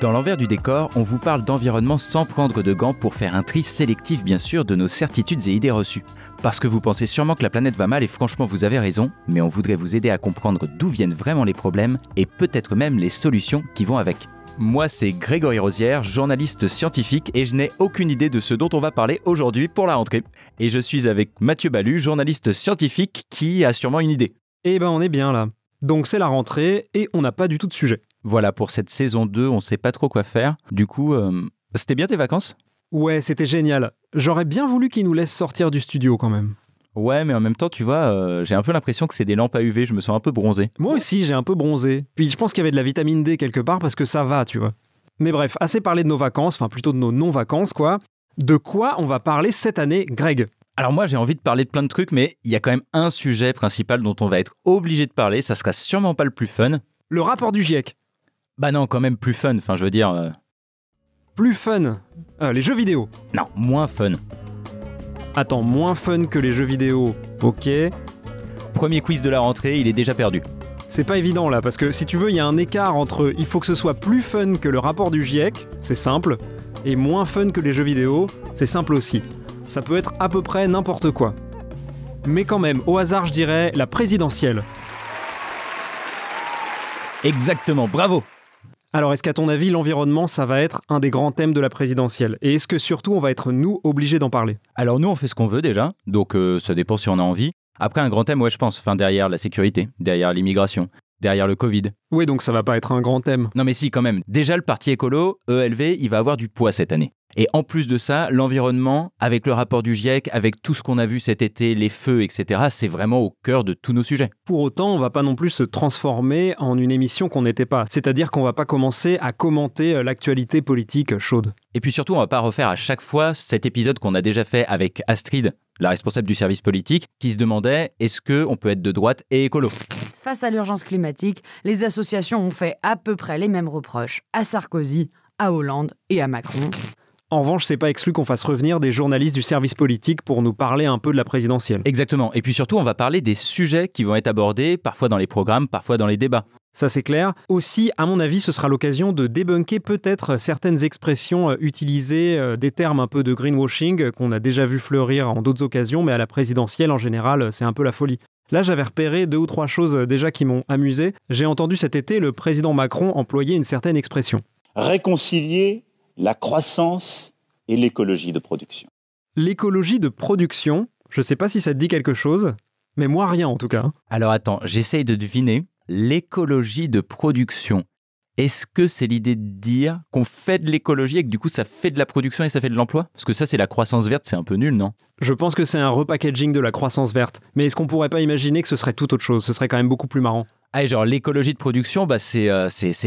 Dans l'envers du décor, on vous parle d'environnement sans prendre de gants pour faire un tri sélectif bien sûr de nos certitudes et idées reçues. Parce que vous pensez sûrement que la planète va mal et franchement vous avez raison, mais on voudrait vous aider à comprendre d'où viennent vraiment les problèmes et peut-être même les solutions qui vont avec. Moi c'est Grégory Rosière, journaliste scientifique et je n'ai aucune idée de ce dont on va parler aujourd'hui pour la rentrée. Et je suis avec Mathieu Balu, journaliste scientifique qui a sûrement une idée. Eh ben on est bien là. Donc c'est la rentrée et on n'a pas du tout de sujet. Voilà, pour cette saison 2, on sait pas trop quoi faire. Du coup, c'était bien tes vacances ? Ouais, c'était génial. J'aurais bien voulu qu'ils nous laissent sortir du studio quand même. Ouais, mais en même temps, tu vois, j'ai un peu l'impression que c'est des lampes à UV, je me sens un peu bronzé. Moi aussi, j'ai un peu bronzé. Puis je pense qu'il y avait de la vitamine D quelque part parce que ça va, tu vois. Mais bref, assez parlé de nos vacances, enfin plutôt de nos non-vacances, quoi. De quoi on va parler cette année, Greg ? Alors moi, j'ai envie de parler de plein de trucs, mais il y a quand même un sujet principal dont on va être obligé de parler, ça sera sûrement pas le plus fun. Le rapport du GIEC. Bah non, quand même plus fun, enfin je veux dire... Plus fun. Les jeux vidéo. Non, moins fun. Attends, moins fun que les jeux vidéo. Ok. Premier quiz de la rentrée, il est déjà perdu. C'est pas évident là, parce que si tu veux, il y a un écart entre il faut que ce soit plus fun que le rapport du GIEC, c'est simple, et moins fun que les jeux vidéo, c'est simple aussi. Ça peut être à peu près n'importe quoi. Mais quand même, au hasard, je dirais la présidentielle. Exactement, bravo. Alors, est-ce qu'à ton avis, l'environnement, ça va être un des grands thèmes de la présidentielle ? Et est-ce que surtout, on va être, nous, obligés d'en parler ? Alors nous, on fait ce qu'on veut déjà, donc ça dépend si on a envie. Après, un grand thème, ouais, je pense, enfin derrière la sécurité, derrière l'immigration, derrière le Covid. Oui, donc ça va pas être un grand thème. Non mais si, quand même. Déjà, le parti écolo, ELV, il va avoir du poids cette année. Et en plus de ça, l'environnement, avec le rapport du GIEC, avec tout ce qu'on a vu cet été, les feux, etc., c'est vraiment au cœur de tous nos sujets. Pour autant, on va pas non plus se transformer en une émission qu'on n'était pas. C'est-à-dire qu'on va pas commencer à commenter l'actualité politique chaude. Et puis surtout, on va pas refaire à chaque fois cet épisode qu'on a déjà fait avec Astrid, la responsable du service politique, qui se demandait est-ce qu'on peut être de droite et écolo ? Face à l'urgence climatique, les associations ont fait à peu près les mêmes reproches à Sarkozy, à Hollande et à Macron. En revanche, c'est pas exclu qu'on fasse revenir des journalistes du service politique pour nous parler un peu de la présidentielle. Exactement. Et puis surtout, on va parler des sujets qui vont être abordés, parfois dans les programmes, parfois dans les débats. Ça, c'est clair. Aussi, à mon avis, ce sera l'occasion de débunker peut-être certaines expressions utilisées, des termes un peu de greenwashing qu'on a déjà vu fleurir en d'autres occasions, mais à la présidentielle, en général, c'est un peu la folie. Là, j'avais repéré 2 ou 3 choses déjà qui m'ont amusé. J'ai entendu cet été le président Macron employer une certaine expression. Réconcilier la croissance et l'écologie de production. L'écologie de production, je sais pas si ça te dit quelque chose, mais moi rien en tout cas. Alors attends, j'essaye de deviner. L'écologie de production. Est-ce que c'est l'idée de dire qu'on fait de l'écologie et que du coup ça fait de la production et ça fait de l'emploi ? Parce que ça c'est la croissance verte, c'est un peu nul, non ? Je pense que c'est un repackaging de la croissance verte. Mais est-ce qu'on pourrait pas imaginer que ce serait tout autre chose ? Ce serait quand même beaucoup plus marrant. Ah, et genre l'écologie de production, bah c'est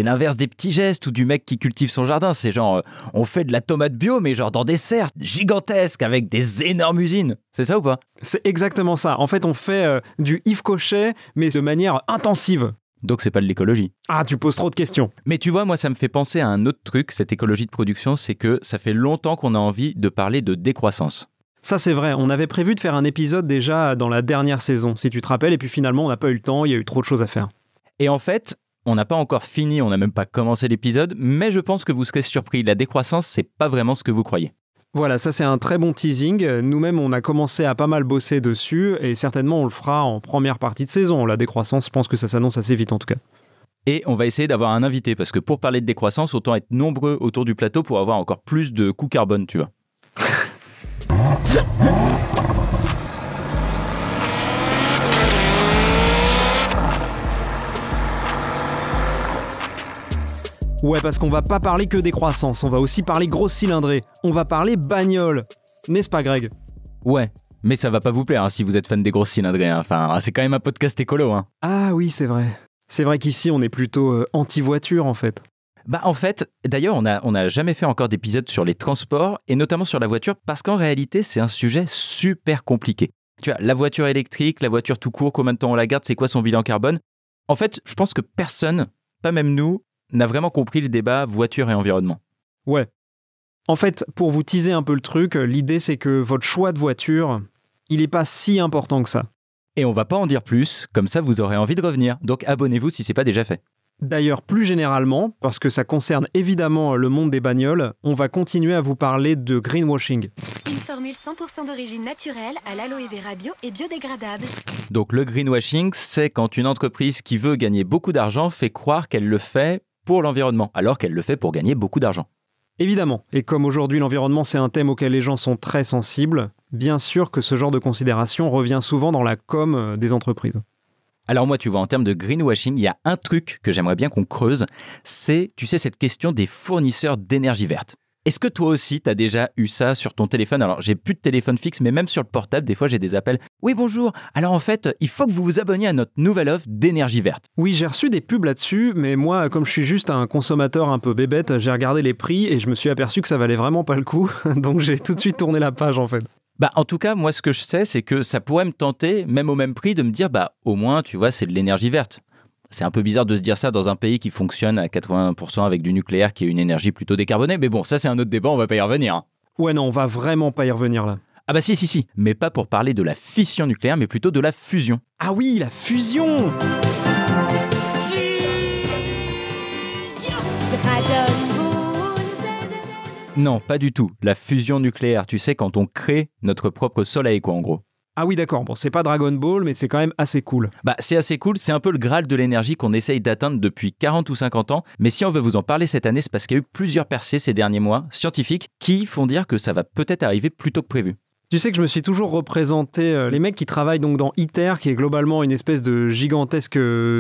l'inverse des petits gestes ou du mec qui cultive son jardin. C'est genre, on fait de la tomate bio, mais genre dans des serres gigantesques avec des énormes usines. C'est ça ou pas ? C'est exactement ça. En fait, on fait du Yves Cochet, mais de manière intensive. Donc c'est pas de l'écologie. Ah, tu poses trop de questions. Mais tu vois, moi ça me fait penser à un autre truc, cette écologie de production, c'est que ça fait longtemps qu'on a envie de parler de décroissance. Ça, c'est vrai. On avait prévu de faire un épisode déjà dans la dernière saison, si tu te rappelles, et puis finalement, on n'a pas eu le temps, il y a eu trop de choses à faire. Et en fait, on n'a pas encore fini, on n'a même pas commencé l'épisode, mais je pense que vous serez surpris. La décroissance, c'est pas vraiment ce que vous croyez. Voilà, ça c'est un très bon teasing. Nous-mêmes, on a commencé à pas mal bosser dessus, et certainement, on le fera en première partie de saison. La décroissance, je pense que ça s'annonce assez vite en tout cas. Et on va essayer d'avoir un invité, parce que pour parler de décroissance, autant être nombreux autour du plateau pour avoir encore plus de coût carbone, tu vois. Ouais, parce qu'on va pas parler que décroissance, on va aussi parler grosse cylindrée. On va parler bagnole. N'est-ce pas, Greg ? Ouais, mais ça va pas vous plaire hein, si vous êtes fan des grosses cylindrées. Hein. Enfin, c'est quand même un podcast écolo. Hein. Ah oui, c'est vrai. C'est vrai qu'ici, on est plutôt anti-voiture, en fait. Bah en fait, d'ailleurs, on a jamais fait encore d'épisode sur les transports, et notamment sur la voiture, parce qu'en réalité, c'est un sujet super compliqué. Tu vois, la voiture électrique, la voiture tout court, combien de temps on la garde, c'est quoi son bilan carbone ? En fait, je pense que personne, pas même nous, n'a vraiment compris le débat voiture et environnement. Ouais. En fait, pour vous teaser un peu le truc, l'idée c'est que votre choix de voiture, il n'est pas si important que ça. Et on va pas en dire plus, comme ça vous aurez envie de revenir. Donc abonnez-vous si c'est pas déjà fait. D'ailleurs, plus généralement, parce que ça concerne évidemment le monde des bagnoles, on va continuer à vous parler de greenwashing. Une formule 100% d'origine naturelle à l'aloe vera bio et biodégradable. Donc le greenwashing, c'est quand une entreprise qui veut gagner beaucoup d'argent fait croire qu'elle le fait pour l'environnement, alors qu'elle le fait pour gagner beaucoup d'argent. Évidemment, et comme aujourd'hui l'environnement c'est un thème auquel les gens sont très sensibles, bien sûr que ce genre de considération revient souvent dans la com des entreprises. Alors moi, tu vois, en termes de greenwashing, il y a un truc que j'aimerais bien qu'on creuse, c'est, tu sais, cette question des fournisseurs d'énergie verte. Est-ce que toi aussi, tu as déjà eu ça sur ton téléphone ? Alors, j'ai plus de téléphone fixe, mais même sur le portable, des fois, j'ai des appels. Oui, bonjour. Alors, en fait, il faut que vous vous abonniez à notre nouvelle offre d'énergie verte. Oui, j'ai reçu des pubs là-dessus, mais moi, comme je suis juste un consommateur un peu bébête, j'ai regardé les prix et je me suis aperçu que ça valait vraiment pas le coup. Donc, j'ai tout de suite tourné la page, en fait. Bah, en tout cas, moi, ce que je sais, c'est que ça pourrait me tenter, même au même prix, de me dire, bah, au moins, tu vois, c'est de l'énergie verte. C'est un peu bizarre de se dire ça dans un pays qui fonctionne à 80% avec du nucléaire, qui est une énergie plutôt décarbonée. Mais bon, ça, c'est un autre débat, on va pas y revenir. Ouais, non, on va vraiment pas y revenir là. Ah bah si. Mais pas pour parler de la fission nucléaire, mais plutôt de la fusion. Ah oui, la fusion! Non, pas du tout. La fusion nucléaire, tu sais, quand on crée notre propre soleil, quoi, en gros. Ah oui, d'accord. Bon, c'est pas Dragon Ball, mais c'est quand même assez cool. Bah, c'est assez cool. C'est un peu le Graal de l'énergie qu'on essaye d'atteindre depuis 40 ou 50 ans. Mais si on veut vous en parler cette année, c'est parce qu'il y a eu plusieurs percées ces derniers mois, scientifiques, qui font dire que ça va peut-être arriver plus tôt que prévu. Tu sais que je me suis toujours représenté les mecs qui travaillent donc dans ITER, qui est globalement une espèce de gigantesque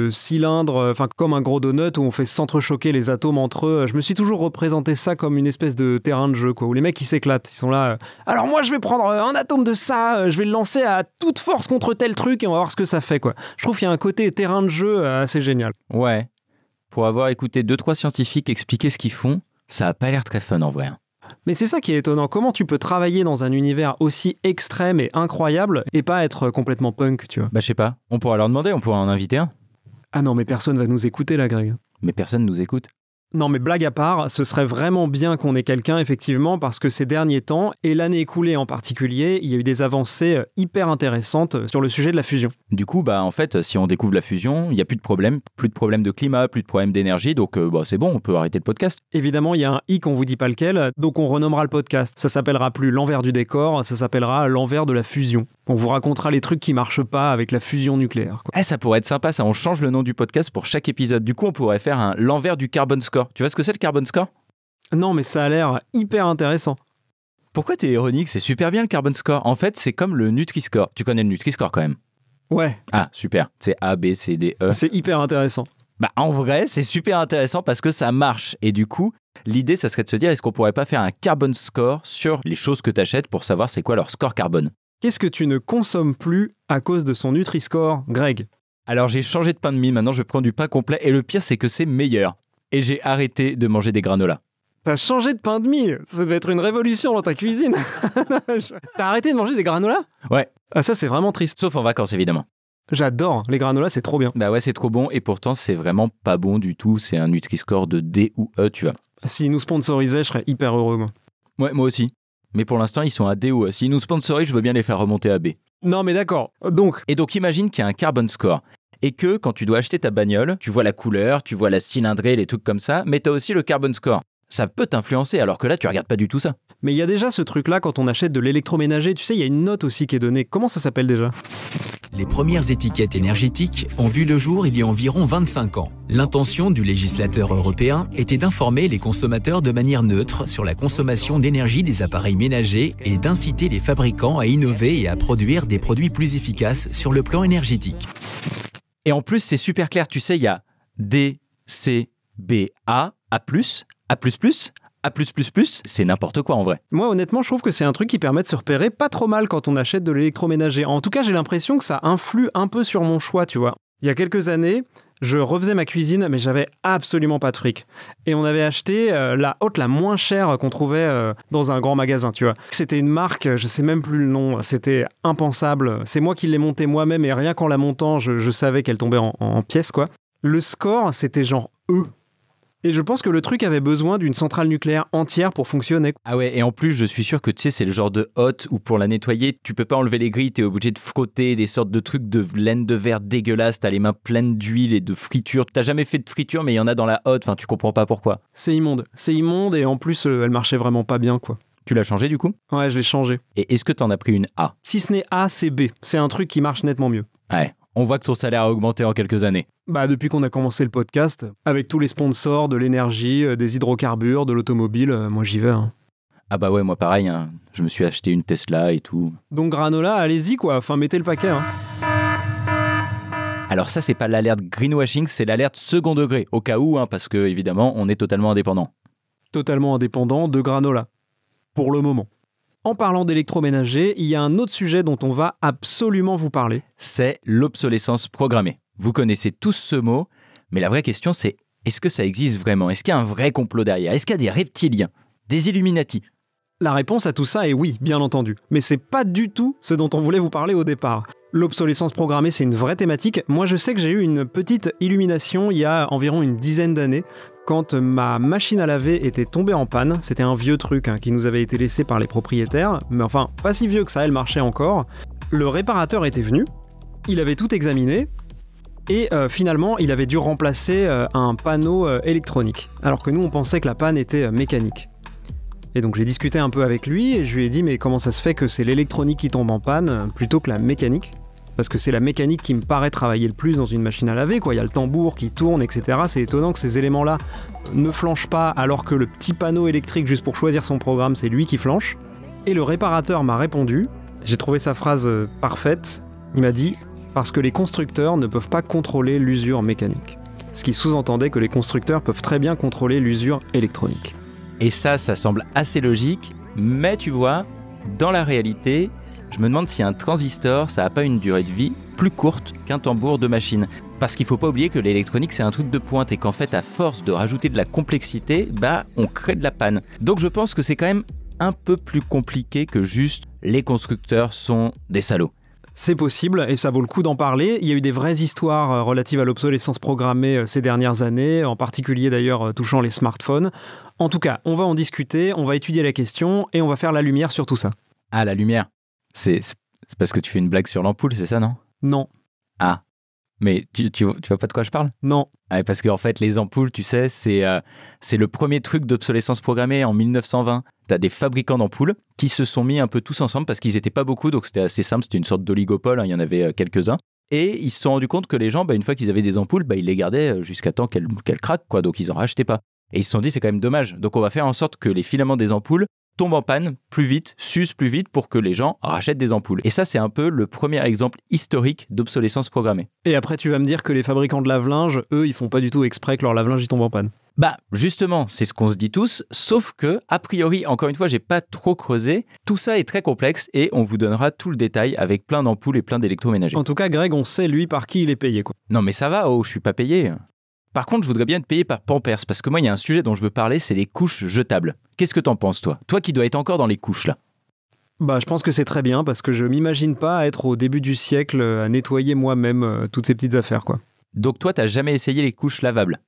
cylindre, enfin comme un gros donut où on fait s'entrechoquer les atomes entre eux. Je me suis toujours représenté ça comme une espèce de terrain de jeu, quoi, où les mecs ils s'éclatent. Ils sont là. Alors moi je vais prendre un atome de ça, je vais le lancer à toute force contre tel truc et on va voir ce que ça fait, quoi. Je trouve qu'il y a un côté terrain de jeu assez génial. Ouais. Pour avoir écouté 2-3 scientifiques expliquer ce qu'ils font, ça a pas l'air très fun en vrai. Mais c'est ça qui est étonnant. Comment tu peux travailler dans un univers aussi extrême et incroyable et pas être complètement punk, tu vois? Bah je sais pas, on pourra leur demander, on pourra en inviter un. Ah non, mais personne va nous écouter là, Greg. Mais personne nous écoute. Non, mais blague à part, ce serait vraiment bien qu'on ait quelqu'un, effectivement, parce que ces derniers temps, et l'année écoulée en particulier, il y a eu des avancées hyper intéressantes sur le sujet de la fusion. Du coup, bah en fait, si on découvre la fusion, il n'y a plus de problème de climat, plus de problème d'énergie, donc bah, c'est bon, on peut arrêter le podcast. Évidemment, il y a un hic, on vous dit pas lequel, donc on renommera le podcast. Ça s'appellera plus l'envers du décor, ça s'appellera l'envers de la fusion. On vous racontera les trucs qui marchent pas avec la fusion nucléaire, quoi. Eh, ça pourrait être sympa, ça, on change le nom du podcast pour chaque épisode. Du coup, on pourrait faire l'envers du carbon score. Tu vois ce que c'est le carbon score ? Non, mais ça a l'air hyper intéressant. Pourquoi t'es ironique ? C'est super bien le carbon score. En fait, c'est comme le Nutri-Score. Tu connais le Nutri-Score quand même ? Ouais. Ah, super. C'est A, B, C, D, E. C'est hyper intéressant. Bah, en vrai, c'est super intéressant parce que ça marche. Et du coup, l'idée, ça serait de se dire, est-ce qu'on pourrait pas faire un carbon score sur les choses que t'achètes pour savoir c'est quoi leur score carbone ? Qu'est-ce que tu ne consommes plus à cause de son Nutri-Score, Greg ? Alors, j'ai changé de pain de mie. Maintenant, je prends du pain complet. Et le pire, c'est que c'est meilleur. Et j'ai arrêté de manger des granolas. T'as changé de pain de mie ? Ça devait être une révolution dans ta cuisine. T'as arrêté de manger des granolas ? Ouais. Ah, ça, c'est vraiment triste. Sauf en vacances, évidemment. J'adore. Les granolas, c'est trop bien. Bah ouais, c'est trop bon. Et pourtant, c'est vraiment pas bon du tout. C'est un Nutri-Score de D ou E, tu vois. S'ils nous sponsorisaient, je serais hyper heureux, moi. Ouais, moi aussi. Mais pour l'instant, ils sont à D ou E. S'ils nous sponsorisent, je veux bien les faire remonter à B. Non, mais d'accord. Donc, imagine qu'il y a un carbon score. Et que quand tu dois acheter ta bagnole, tu vois la couleur, tu vois la cylindrée, les trucs comme ça, mais t'as aussi le carbon score. Ça peut t'influencer, alors que là, tu regardes pas du tout ça. mais il y a déjà ce truc-là quand on achète de l'électroménager. Tu sais, il y a une note aussi qui est donnée. Comment ça s'appelle déjà ? Les premières étiquettes énergétiques ont vu le jour il y a environ 25 ans. L'intention du législateur européen était d'informer les consommateurs de manière neutre sur la consommation d'énergie des appareils ménagers et d'inciter les fabricants à innover et à produire des produits plus efficaces sur le plan énergétique. Et en plus, c'est super clair, tu sais, il y a D, C, B, A, A+, A++, A+++, c'est n'importe quoi en vrai. Moi, honnêtement, je trouve que c'est un truc qui permet de se repérer pas trop mal quand on achète de l'électroménager. En tout cas, j'ai l'impression que ça influe un peu sur mon choix, tu vois. Il y a quelques années, je refaisais ma cuisine, mais j'avais absolument pas de fric. Et on avait acheté la hotte la moins chère qu'on trouvait dans un grand magasin, tu vois. C'était une marque, je sais même plus le nom, c'était impensable. C'est moi qui l'ai montée moi-même et rien qu'en la montant, je savais qu'elle tombait en pièces, quoi. Le score, c'était genre E. Et je pense que le truc avait besoin d'une centrale nucléaire entière pour fonctionner. Ah ouais, et en plus, je suis sûr que tu sais, c'est le genre de hotte où pour la nettoyer, tu peux pas enlever les grilles, t'es obligé de frotter des sortes de trucs de laine de verre dégueulasse, t'as les mains pleines d'huile et de friture. T'as jamais fait de friture, mais il y en a dans la hotte, enfin, tu comprends pas pourquoi. C'est immonde et en plus, elle marchait vraiment pas bien, quoi. Tu l'as changé du coup ? Ouais, je l'ai changé. Et est-ce que t'en as pris une A ? Si ce n'est A, c'est B. C'est un truc qui marche nettement mieux. Ouais, on voit que ton salaire a augmenté en quelques années. Bah, depuis qu'on a commencé le podcast, avec tous les sponsors, de l'énergie, des hydrocarbures, de l'automobile, moi j'y vais. Hein. Ah bah ouais, moi pareil, hein. Je me suis acheté une Tesla et tout. Donc granola, allez-y quoi, enfin mettez le paquet. Hein. Alors ça, c'est pas l'alerte greenwashing, c'est l'alerte second degré, au cas où, hein, parce que évidemment, on est totalement indépendant. Totalement indépendant de granola. Pour le moment. En parlant d'électroménager, il y a un autre sujet dont on va absolument vous parler. C'est l'obsolescence programmée. Vous connaissez tous ce mot, mais la vraie question c'est, est-ce que ça existe vraiment ? Est-ce qu'il y a un vrai complot derrière ? Est-ce qu'il y a des reptiliens ? Des Illuminati ? La réponse à tout ça est oui, bien entendu. Mais c'est pas du tout ce dont on voulait vous parler au départ. L'obsolescence programmée, c'est une vraie thématique. Moi, je sais que j'ai eu une petite illumination il y a environ une dizaine d'années, quand ma machine à laver était tombée en panne. C'était un vieux truc qui nous avait été laissé par les propriétaires, mais enfin, pas si vieux que ça, elle marchait encore. Le réparateur était venu, il avait tout examiné, et finalement, il avait dû remplacer un panneau électronique, alors que nous, on pensait que la panne était mécanique. Et donc j'ai discuté un peu avec lui, et je lui ai dit, mais comment ça se fait que c'est l'électronique qui tombe en panne, plutôt que la mécanique ? Parce que c'est la mécanique qui me paraît travailler le plus dans une machine à laver, quoi. Il y a le tambour qui tourne, etc. C'est étonnant que ces éléments-là ne flanchent pas, alors que le petit panneau électrique, juste pour choisir son programme, c'est lui qui flanche. Et le réparateur m'a répondu, j'ai trouvé sa phrase parfaite, il m'a dit « Parce que les constructeurs ne peuvent pas contrôler l'usure mécanique ». Ce qui sous-entendait que les constructeurs peuvent très bien contrôler l'usure électronique. Et ça semble assez logique, mais tu vois, dans la réalité, je me demande si un transistor, ça n'a pas une durée de vie plus courte qu'un tambour de machine. Parce qu'il ne faut pas oublier que l'électronique, c'est un truc de pointe et qu'en fait, à force de rajouter de la complexité, on crée de la panne. Donc je pense que c'est quand même un peu plus compliqué que juste les constructeurs sont des salauds. C'est possible et ça vaut le coup d'en parler. Il y a eu des vraies histoires relatives à l'obsolescence programmée ces dernières années, en particulier d'ailleurs touchant les smartphones. En tout cas, on va en discuter, on va étudier la question et on va faire la lumière sur tout ça. Ah, la lumière. C'est parce que tu fais une blague sur l'ampoule, c'est ça, non ? Non. Ah. Mais tu vois pas de quoi je parle ? Non. Ah, parce qu'en fait, les ampoules, tu sais, c'est le premier truc d'obsolescence programmée en 1920. T'as des fabricants d'ampoules qui se sont mis un peu tous ensemble parce qu'ils étaient pas beaucoup, donc c'était assez simple, c'était une sorte d'oligopole, il y en avait quelques-uns. Et ils se sont rendus compte que les gens, une fois qu'ils avaient des ampoules, ils les gardaient jusqu'à temps qu'elles craquent, quoi, donc ils en rachetaient pas. Et ils se sont dit, c'est quand même dommage. Donc on va faire en sorte que les filaments des ampoules tombent en panne plus vite, s'usent plus vite pour que les gens rachètent des ampoules. Et ça, c'est un peu le premier exemple historique d'obsolescence programmée. Et après, tu vas me dire que les fabricants de lave-linge, eux, ils font pas du tout exprès que leur lave-linge il tombe en panne. Justement, c'est ce qu'on se dit tous, sauf que, a priori, encore une fois, j'ai pas trop creusé, tout ça est très complexe et on vous donnera tout le détail avec plein d'ampoules et plein d'électroménagers. En tout cas, Greg, on sait, lui, par qui il est payé, quoi. Non mais ça va, je suis pas payé. Par contre, je voudrais bien être payé par Pampers, parce que moi, il y a un sujet dont je veux parler, c'est les couches jetables. Qu'est-ce que t'en penses, toi ? Toi qui dois être encore dans les couches, là. Je pense que c'est très bien, parce que je m'imagine pas être au début du siècle à nettoyer moi-même toutes ces petites affaires, quoi. Donc toi, t'as jamais essayé les couches lavables ?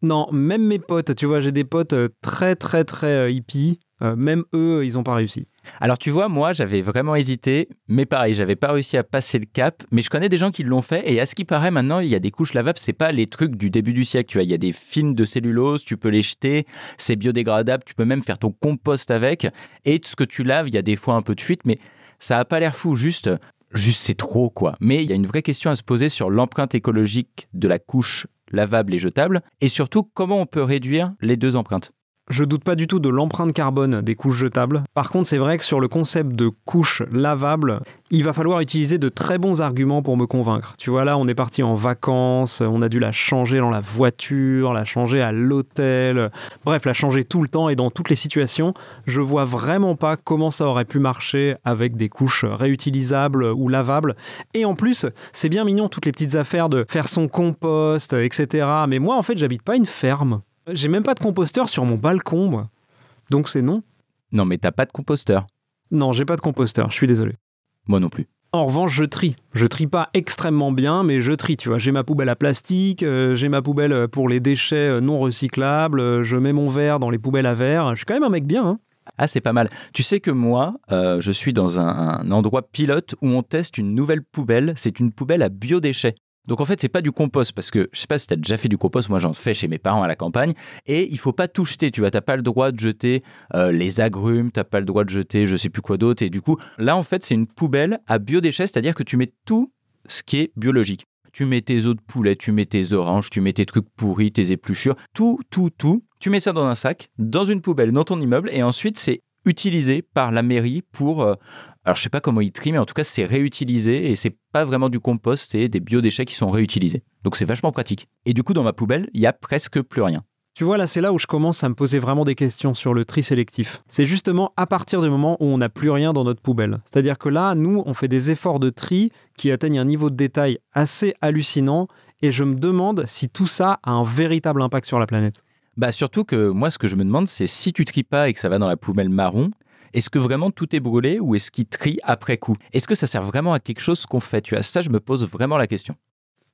Non, même mes potes, tu vois, j'ai des potes très très très hippies, même eux, ils ont pas réussi. Alors tu vois, moi j'avais vraiment hésité, mais pareil, j'avais pas réussi à passer le cap, mais je connais des gens qui l'ont fait, et à ce qui paraît maintenant, il y a des couches lavables, c'est pas les trucs du début du siècle, tu vois, il y a des films de cellulose, tu peux les jeter, c'est biodégradable, tu peux même faire ton compost avec, et ce que tu laves, il y a des fois un peu de fuite, mais ça a pas l'air fou, juste c'est trop, quoi. Mais il y a une vraie question à se poser sur l'empreinte écologique de la couche lavable et jetable, et surtout comment on peut réduire les deux empreintes. Je doute pas du tout de l'empreinte carbone des couches jetables. Par contre, c'est vrai que sur le concept de couche lavable, il va falloir utiliser de très bons arguments pour me convaincre. Tu vois, là, on est parti en vacances, on a dû la changer dans la voiture, la changer à l'hôtel, bref, la changer tout le temps et dans toutes les situations. Je vois vraiment pas comment ça aurait pu marcher avec des couches réutilisables ou lavables. Et en plus, c'est bien mignon toutes les petites affaires de faire son compost, etc. Mais moi, en fait, j'habite pas une ferme. J'ai même pas de composteur sur mon balcon, moi. Donc c'est non. Non, mais t'as pas de composteur. Non, j'ai pas de composteur, je suis désolé. Moi non plus. En revanche, je trie. Je trie pas extrêmement bien, mais je trie, tu vois. J'ai ma poubelle à plastique, j'ai ma poubelle pour les déchets non recyclables, je mets mon verre dans les poubelles à verre. Je suis quand même un mec bien, hein. Ah, c'est pas mal. Tu sais que moi, je suis dans un endroit pilote où on teste une nouvelle poubelle. C'est une poubelle à biodéchets. Donc en fait, c'est pas du compost parce que je sais pas si tu as déjà fait du compost. Moi, j'en fais chez mes parents à la campagne et il faut pas tout jeter. Tu vois, t'as pas le droit de jeter les agrumes, t'as pas le droit de jeter je sais plus quoi d'autre. Et du coup, là, en fait, c'est une poubelle à biodéchets, c'est-à-dire que tu mets tout ce qui est biologique. Tu mets tes os de poulet, tu mets tes oranges, tu mets tes trucs pourris, tes épluchures, tout. Tu mets ça dans un sac, dans une poubelle, dans ton immeuble et ensuite, c'est utilisé par la mairie pour... alors, je sais pas comment ils trient, mais en tout cas, c'est réutilisé et c'est pas vraiment du compost, c'est des biodéchets qui sont réutilisés. Donc, c'est vachement pratique. Et du coup, dans ma poubelle, il y a presque plus rien. Tu vois, là, c'est là où je commence à me poser vraiment des questions sur le tri sélectif. C'est justement à partir du moment où on n'a plus rien dans notre poubelle. C'est-à-dire que là, nous, on fait des efforts de tri qui atteignent un niveau de détail assez hallucinant et je me demande si tout ça a un véritable impact sur la planète. Bah, surtout que moi, ce que je me demande, c'est si tu tries pas et que ça va dans la poubelle marron, est-ce que vraiment tout est brûlé ou est-ce qu'il trie après coup ? Est-ce que ça sert vraiment à quelque chose qu'on fait ? Tu vois, ça, je me pose vraiment la question.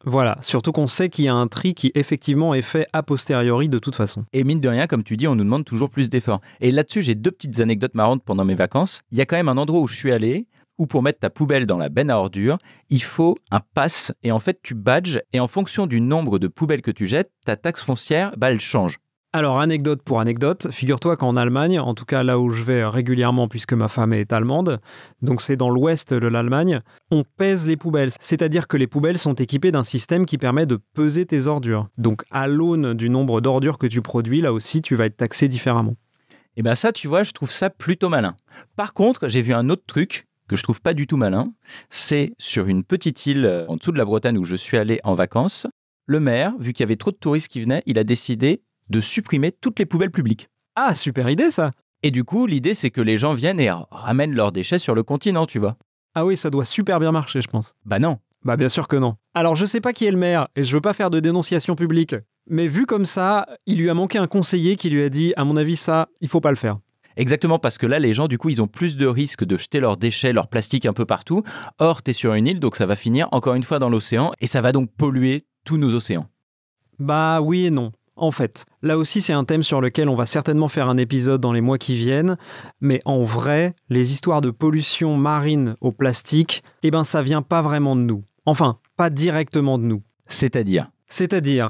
Voilà, surtout qu'on sait qu'il y a un tri qui effectivement est fait a posteriori de toute façon. Et mine de rien, comme tu dis, on nous demande toujours plus d'efforts. Et là-dessus, j'ai 2 petites anecdotes marrantes pendant mes vacances. Il y a quand même un endroit où je suis allé, où pour mettre ta poubelle dans la benne à ordures, il faut un pass. Et en fait, tu badges et en fonction du nombre de poubelles que tu jettes, ta taxe foncière, elle change. Alors, anecdote pour anecdote, figure-toi qu'en Allemagne, en tout cas là où je vais régulièrement puisque ma femme est allemande, donc c'est dans l'ouest de l'Allemagne, on pèse les poubelles. C'est-à-dire que les poubelles sont équipées d'un système qui permet de peser tes ordures. Donc à l'aune du nombre d'ordures que tu produis, là aussi tu vas être taxé différemment. Et bien ça, tu vois, je trouve ça plutôt malin. Par contre, j'ai vu un autre truc que je trouve pas du tout malin. C'est sur une petite île en dessous de la Bretagne où je suis allé en vacances. Le maire, vu qu'il y avait trop de touristes qui venaient, il a décidé de supprimer toutes les poubelles publiques. Ah, super idée ça! Et du coup, l'idée, c'est que les gens viennent et ramènent leurs déchets sur le continent, tu vois. Ah oui, ça doit super bien marcher, je pense. Bah non. Bah bien sûr que non. Alors je sais pas qui est le maire, et je veux pas faire de dénonciation publique, mais vu comme ça, il lui a manqué un conseiller qui lui a dit, à mon avis, ça, il faut pas le faire. Exactement, parce que là, les gens, du coup, ils ont plus de risques de jeter leurs déchets, leurs plastiques un peu partout. Or, t'es sur une île, donc ça va finir encore une fois dans l'océan, et ça va donc polluer tous nos océans. Bah oui et non. En fait, là aussi c'est un thème sur lequel on va certainement faire un épisode dans les mois qui viennent, mais en vrai, les histoires de pollution marine au plastique, ça vient pas vraiment de nous. Enfin, pas directement de nous. C'est-à-dire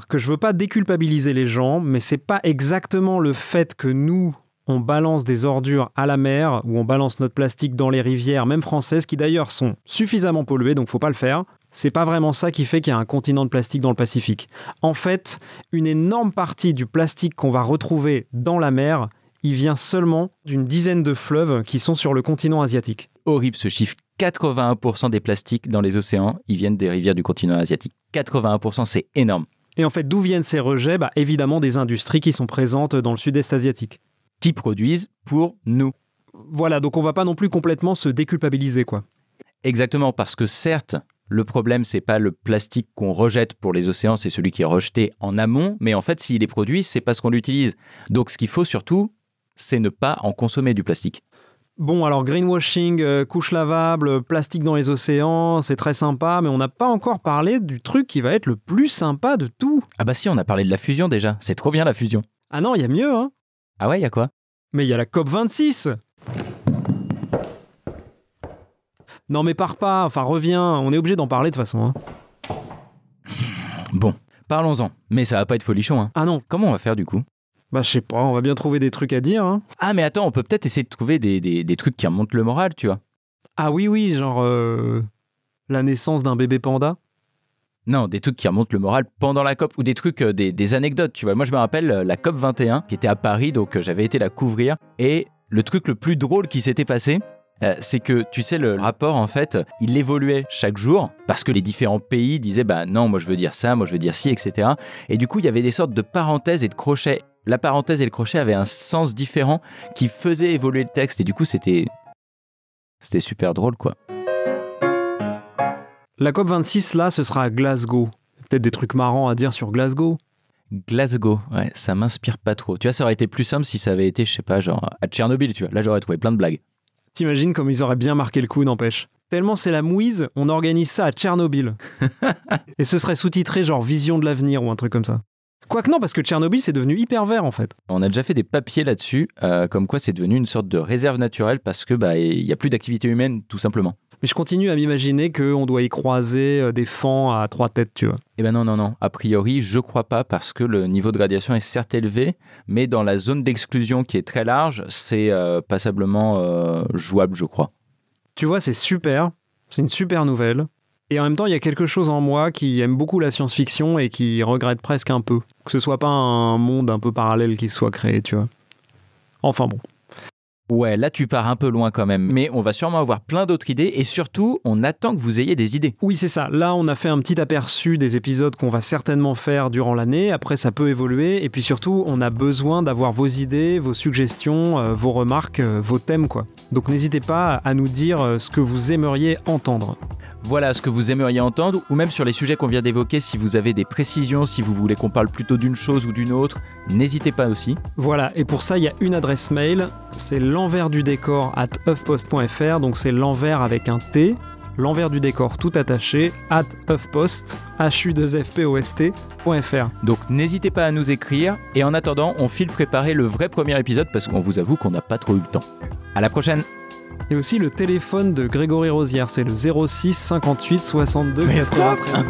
que je veux pas déculpabiliser les gens, mais c'est pas exactement le fait que nous, on balance des ordures à la mer, ou on balance notre plastique dans les rivières, même françaises, qui d'ailleurs sont suffisamment polluées, donc faut pas le faire. C'est pas vraiment ça qui fait qu'il y a un continent de plastique dans le Pacifique. En fait, une énorme partie du plastique qu'on va retrouver dans la mer, il vient seulement d'une dizaine de fleuves qui sont sur le continent asiatique. Horrible ce chiffre. 81% des plastiques dans les océans, ils viennent des rivières du continent asiatique. 81%, c'est énorme. Et en fait, d'où viennent ces rejets ? Évidemment des industries qui sont présentes dans le sud-est asiatique. Qui produisent pour nous. Voilà, donc on va pas non plus complètement se déculpabiliser, quoi. Exactement, parce que certes, le problème, c'est pas le plastique qu'on rejette pour les océans, c'est celui qui est rejeté en amont, mais en fait, s'il est produit, c'est parce qu'on l'utilise. Donc, ce qu'il faut surtout, c'est ne pas en consommer du plastique. Bon, alors greenwashing, couche lavable, plastique dans les océans, c'est très sympa, mais on n'a pas encore parlé du truc qui va être le plus sympa de tout. Ah bah si, on a parlé de la fusion déjà, c'est trop bien la fusion. Ah non, il y a mieux, hein. Ah ouais, il y a quoi ? Mais il y a la COP26. Non mais pars pas, enfin reviens, on est obligé d'en parler de toute façon. Hein. Bon, parlons-en, mais ça va pas être folichon. Hein. Ah non. Comment on va faire du coup ? Bah je sais pas, on va bien trouver des trucs à dire. Hein. Ah mais attends, on peut peut-être essayer de trouver des trucs qui remontent le moral, tu vois. Ah oui, genre la naissance d'un bébé panda. Non, des trucs qui remontent le moral pendant la COP, ou des trucs, des anecdotes, tu vois. Moi je me rappelle la COP 21, qui était à Paris, donc j'avais été la couvrir, et le truc le plus drôle qui s'était passé, c'est que, tu sais, le rapport, en fait, il évoluait chaque jour parce que les différents pays disaient « bah non, moi je veux dire ça, moi je veux dire ci, etc. » Et du coup, il y avait des sortes de parenthèses et de crochets. La parenthèse et le crochet avaient un sens différent qui faisait évoluer le texte. Et du coup, c'était super drôle, quoi. La COP26, là, ce sera à Glasgow. Peut-être des trucs marrants à dire sur Glasgow. Glasgow, ouais, ça m'inspire pas trop. Tu vois, ça aurait été plus simple si ça avait été, je sais pas, genre à Tchernobyl, tu vois. Là, j'aurais trouvé plein de blagues. T'imagines comme ils auraient bien marqué le coup, n'empêche. tellement c'est la mouise, on organise ça à Tchernobyl. Et ce serait sous-titré genre Vision de l'avenir ou un truc comme ça. Quoique non, parce que Tchernobyl, c'est devenu hyper vert en fait. On a déjà fait des papiers là-dessus, comme quoi c'est devenu une sorte de réserve naturelle parce que il y a plus d'activité humaine, tout simplement. Mais je continue à m'imaginer qu'on doit y croiser des fans à 3 têtes, tu vois. Eh ben non. A priori, je crois pas parce que le niveau de radiation est certes élevé, mais dans la zone d'exclusion qui est très large, c'est passablement jouable, je crois. Tu vois, c'est super. C'est une super nouvelle. Et en même temps, il y a quelque chose en moi qui aime beaucoup la science-fiction et qui regrette presque un peu que ce soit pas un monde un peu parallèle qui soit créé, tu vois. Enfin bon. Ouais, là tu pars un peu loin quand même, mais on va sûrement avoir plein d'autres idées et surtout, on attend que vous ayez des idées. Oui, c'est ça. Là, on a fait un petit aperçu des épisodes qu'on va certainement faire durant l'année. Après, ça peut évoluer. Et puis surtout, on a besoin d'avoir vos idées, vos suggestions, vos remarques, vos thèmes, quoi. Donc n'hésitez pas à nous dire ce que vous aimeriez entendre. Voilà ce que vous aimeriez entendre, ou même sur les sujets qu'on vient d'évoquer, si vous avez des précisions, si vous voulez qu'on parle plutôt d'une chose ou d'une autre, n'hésitez pas aussi. Voilà, et pour ça, il y a une adresse mail, c'est l'enversdudécor@ufpost.fr, donc c'est l'envers avec un T, l'envers du décor tout attaché, @ufpost, HU2FPOST.fr. Donc n'hésitez pas à nous écrire, et en attendant, on file préparer le vrai premier épisode, parce qu'on vous avoue qu'on n'a pas trop eu le temps. À la prochaine. Et aussi le téléphone de Grégory Rosière, c'est le 06 58 62 93.